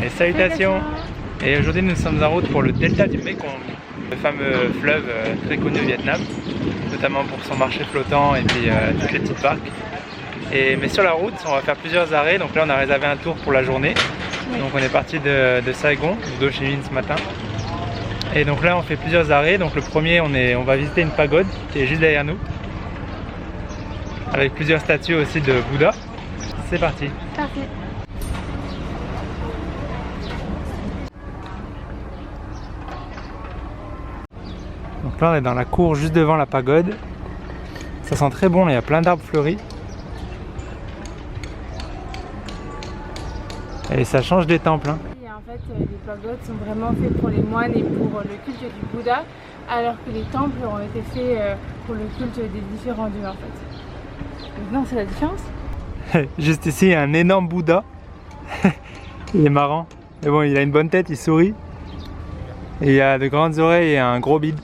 Et salutations. Et aujourd'hui nous sommes en route pour le delta du Mekong, le fameux fleuve très connu au Vietnam, notamment pour son marché flottant et puis toutes les petites barques. Mais sur la route, on va faire plusieurs arrêts, donc là on a réservé un tour pour la journée. Donc on est parti de Saigon, d'Ho Chi Minh ce matin. Et donc là on fait plusieurs arrêts, donc le premier on va visiter une pagode qui est juste derrière nous, avec plusieurs statues aussi de Bouddha. C'est parti. Parfait. Donc là on est dans la cour juste devant la pagode. Ça sent très bon, là, il y a plein d'arbres fleuris. Et ça change des temples. Hein. Et en fait, les pagodes sont vraiment faits pour les moines et pour le culte du Bouddha, alors que les temples ont été faits pour le culte des différents dieux en fait. Non, c'est la différence. Juste ici, il y a un énorme Bouddha. Il est marrant. Mais bon, il a une bonne tête, il sourit. Et il a de grandes oreilles et un gros bide.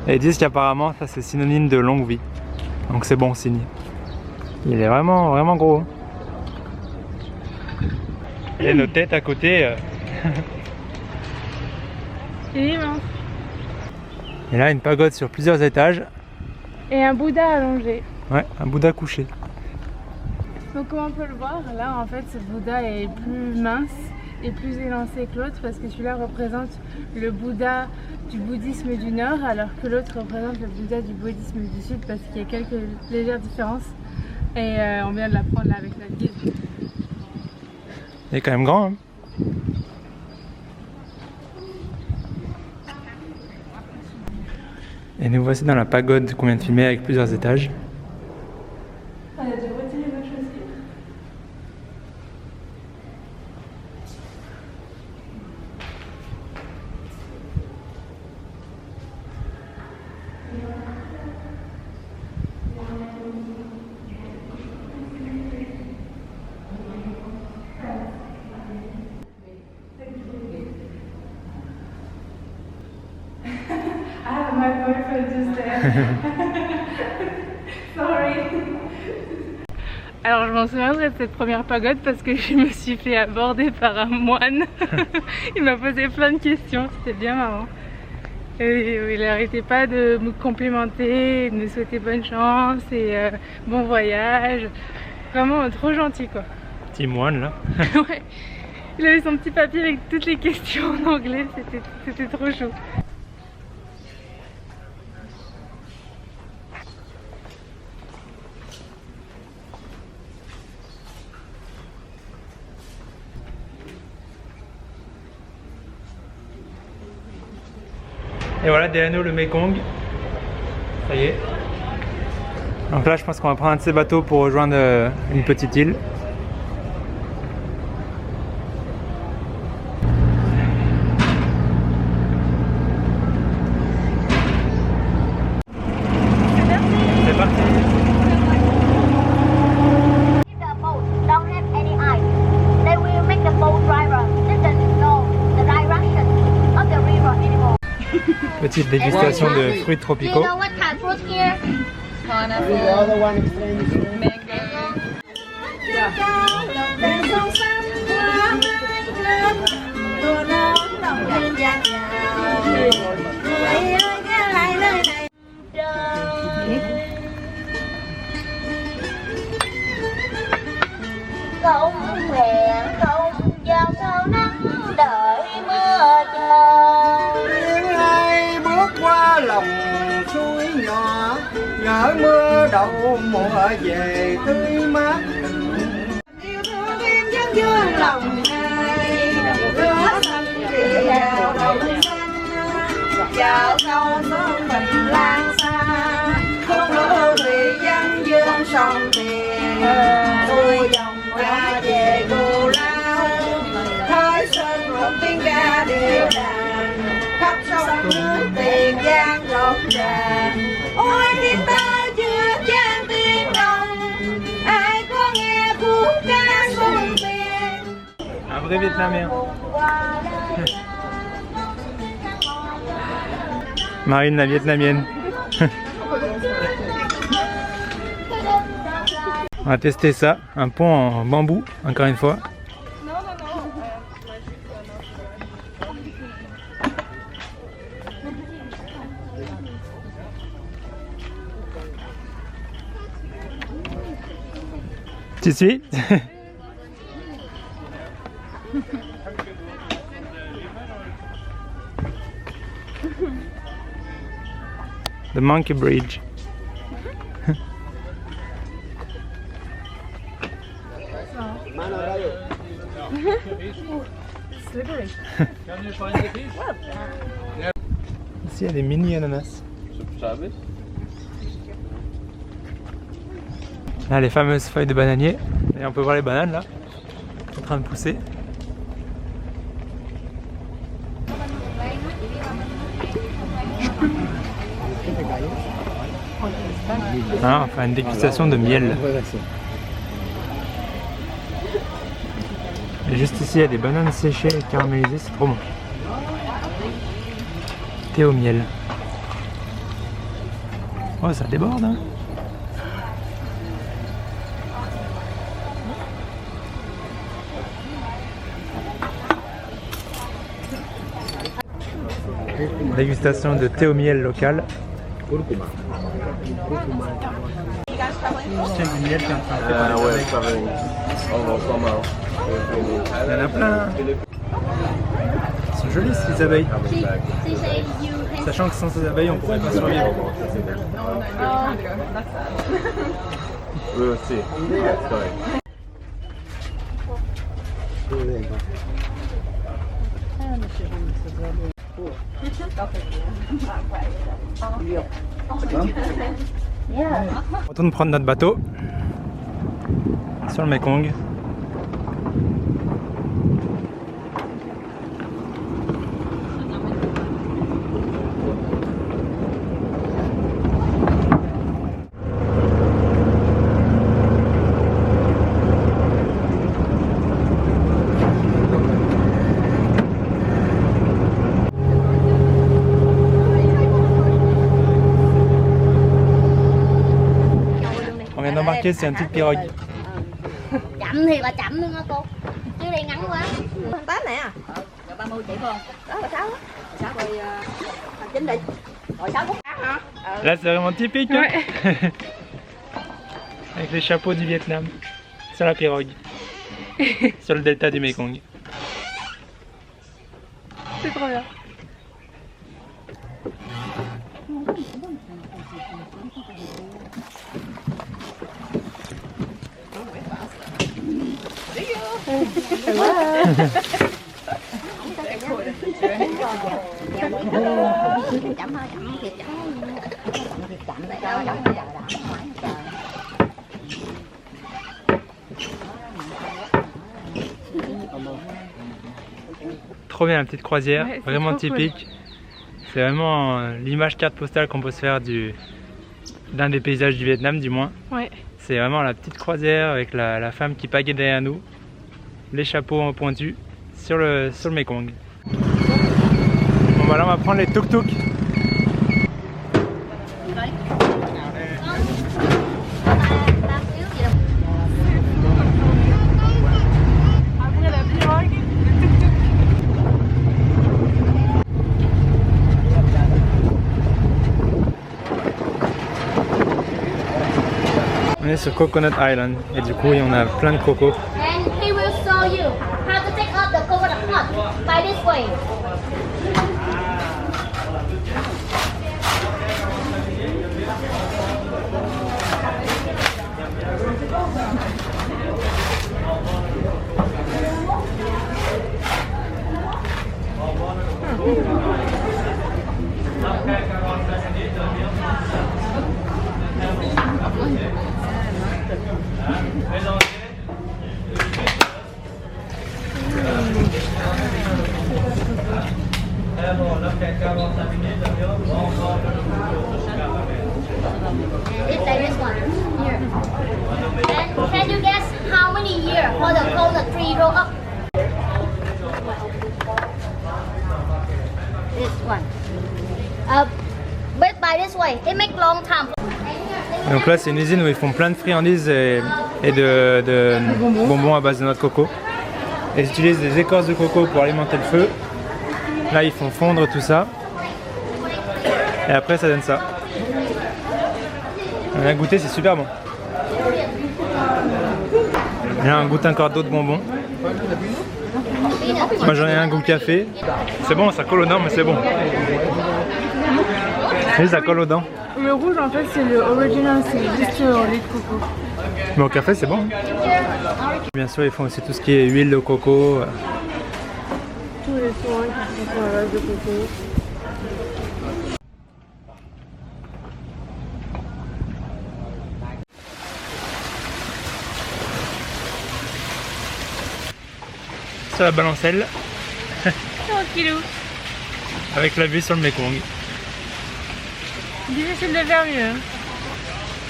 Et ils disent qu'apparemment, ça c'est synonyme de longue vie. Donc c'est bon signe. Il est vraiment, vraiment gros. Et nos têtes à côté. C'est immense. Et là, une pagode sur plusieurs étages. Et un Bouddha allongé. Ouais, un Bouddha couché. Donc comme on peut le voir, là en fait ce Bouddha est plus mince et plus élancé que l'autre parce que celui-là représente le Bouddha du bouddhisme du nord alors que l'autre représente le Bouddha du bouddhisme du sud parce qu'il y a quelques légères différences et on vient de l'apprendre là avec notre guide. Il est quand même grand. Hein. Et nous voici dans la pagode qu'on vient de filmer avec plusieurs étages. On a dû retirer nos chaussures. Ah, my boyfriend just there. Sorry. Alors je m'en souviendrai de cette première pagode parce que je me suis fait aborder par un moine. Il m'a posé plein de questions, c'était bien marrant. Et il n'arrêtait pas de me complimenter, de me souhaiter bonne chance et bon voyage. Vraiment trop gentil quoi. Petit moine là. Ouais. Il avait son petit papier avec toutes les questions en anglais, c'était trop chaud. Et voilà, derrière nous le Mekong. Ça y est. Donc là, je pense qu'on va prendre un de ces bateaux pour rejoindre une petite île. C'est parti. Petite dégustation de fruits tropicaux. Không hẹn không giao sao nắng đợi mưa chờ. Ai bước qua lòng suối nhỏ, nhớ mưa đậu mùa về tươi mát. Yêu thương em vẫn vương lòng ai, lửa xanh thì vào đầu xanh, vào câu sớm mình lan xa, không lỡ thì dân dương sông tiền, tôi dòng ra về Cù Lao, Thái Sơn một tiếng ca đều đàn, khắp sông nước Tiền Giang rộn ràng. Ôi tiếng ta chưa chan tiếng đồng, ai có nghe khúc ca xuân tiền. Un vrai Vietnamien. Marine la vietnamienne. On va tester ça, un pont en bambou, encore une fois. Non, non, non. Tu suis? The Monkey Bridge. Slippery. Ici, il y a des mini ananas. Là, les fameuses feuilles de bananier. Et on peut voir les bananes là, en train de pousser. Ah, on fait une dégustation de miel. Et juste ici, il y a des bananes séchées et caramélisées, c'est trop bon. Thé au miel. Oh, ça déborde, hein. Dégustation de thé au miel local. C'est du miel qui est en train de faire. Il y en a plein. Ils sont jolis ces abeilles. Sachant que sans ces abeilles, on pourrait pas survivre. On retourne prendre notre bateau sur le Mekong. Embarqué, c'est une petite pirogue. Chậm thì là chậm luôn hả cô? Chứ đây ngắn quá. 8 nè. Rồi 30 chị không? Đó là 6. 6 rồi 9 đi. Rồi 6 phút hả? Là c'est vraiment typique. Hein. Avec les chapeaux du Vietnam sur la pirogue. Sur le delta du Mekong. C'est trop bien. Trop bien la petite croisière, ouais, vraiment typique. Cool. C'est vraiment l'image carte postale qu'on peut se faire d'un des paysages du Vietnam du moins. Ouais. C'est vraiment la petite croisière avec la femme qui pagaie derrière nous, les chapeaux pointus sur le Mekong. Bon bah là on va prendre les tuk-tuk. Après la pirogue, On est sur Coconut Island et du coup on a plein de cocos. And he will show you how to take out the coconut pot by this way. It's like this one here. And can you guess how many years for the coconut tree grow up? This one. But by this way, it make long time. Donc là c'est une usine où ils font plein de friandises et de bonbons à base de noix de coco. Ils utilisent des écorces de coco pour alimenter le feu. Là, ils font fondre tout ça. Et après, ça donne ça. On a goûté, c'est super bon. Et là, on goûte encore d'autres bonbons. Moi, j'en ai un goût café. C'est bon, ça colle aux dents, mais c'est bon. Oui, ça colle aux dents. Le rouge, en fait, c'est le original, c'est juste au lait de coco. Mais au café, c'est bon. Bien sûr, ils font aussi tout ce qui est huile de coco. Tous les soins qui sont à base de coco. Sur la balancelle. Tranquillou. Avec la vue sur le Mekong. Difficile de faire mieux.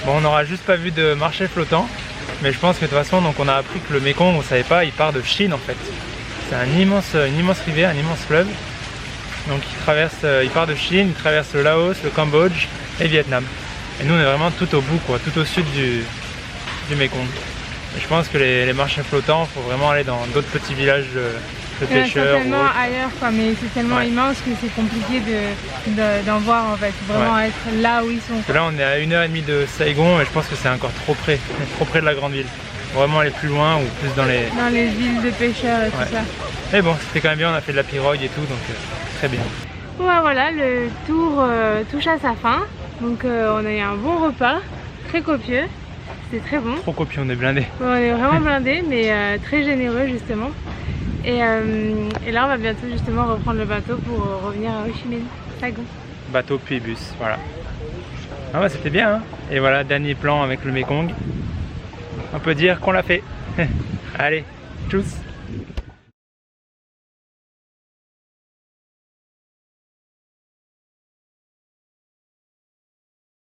Bon, on n'aura juste pas vu de marché flottant. Mais je pense que de toute façon, donc on a appris que le Mekong, on savait pas, il part de Chine en fait. C'est une immense rivière, un immense fleuve. Donc il part de Chine, il traverse le Laos, le Cambodge et le Vietnam. Et nous on est vraiment tout au bout, quoi, tout au sud du Mekong. Et je pense que les marchés flottants, il faut vraiment aller dans d'autres petits villages de pêcheurs. Certainement ailleurs, quoi, mais c'est tellement immense que c'est compliqué d'en voir en fait. Vraiment être là où ils sont. Là on est à 1h30 de Saigon et je pense que c'est encore trop près de la grande ville. Vraiment aller plus loin ou plus dans les villes de pêcheurs et tout ça. Mais bon, c'était quand même bien, on a fait de la pirogue et tout, donc très bien. Ouais, voilà, le tour touche à sa fin. Donc on a eu un bon repas, très copieux. C'était très bon. Trop copieux, on est blindés. Ouais, on est vraiment blindés, mais très généreux justement. Et là on va bientôt justement reprendre le bateau pour revenir à Ho Chi Minh, Saigon. Bateau puis bus, voilà. Ah ouais, c'était bien, hein. Et voilà, dernier plan avec le Mekong. On peut dire qu'on l'a fait. Allez, tchuss.